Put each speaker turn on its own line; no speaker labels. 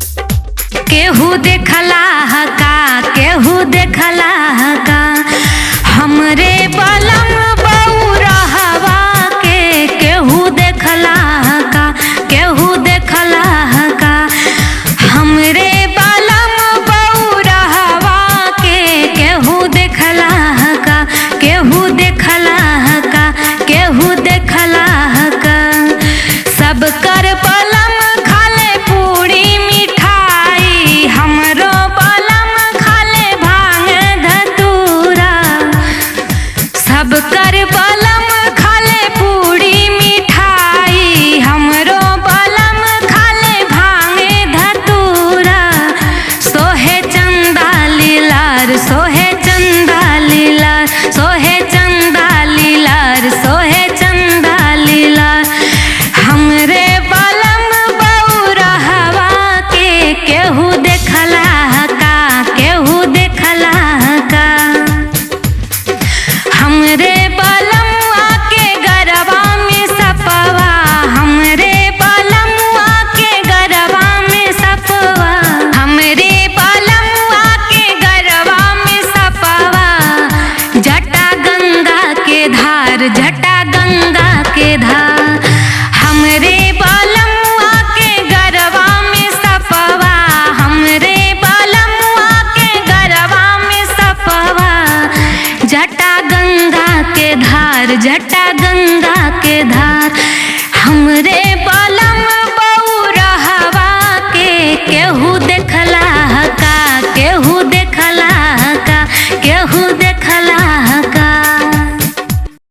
केहू देखला का, केहू देखला का, हमरे बलम बउरहवा के केहू देखला का, केहू देखला का, हमरे बलम बउरहवा के केहू देखला का, केहू देखला का, केहू देखला का। सब कर बलम खाले पूरी मिठाई, हमरो बलम खाले भांग धतूरा। सब कर बलम खाले पूरी मिठाई, हमरो बलम खाले भांग धतूरा। सोहे चंदा लीलार, सोहे चंदा लीलार, सोहे चंदा लीलार, सोहे चंदा लीलार। हमरे बलम बउरहवा के केहू देखला का, केहू देखला का, हमरे बलमुआ के गरबा में सपवा, हमरे बलमुआ के गरबा में सपवा, हमरे बलमुआ के गरबा में सपवा। जटा गंगा के धार, जटा गंगा के धार, हमरे बलमुआ के गरबा में सपवा, हमरे बलमुआ के गरबा में सपवा। जटा गंगा के धार, जटा गंगा के धार, हमरे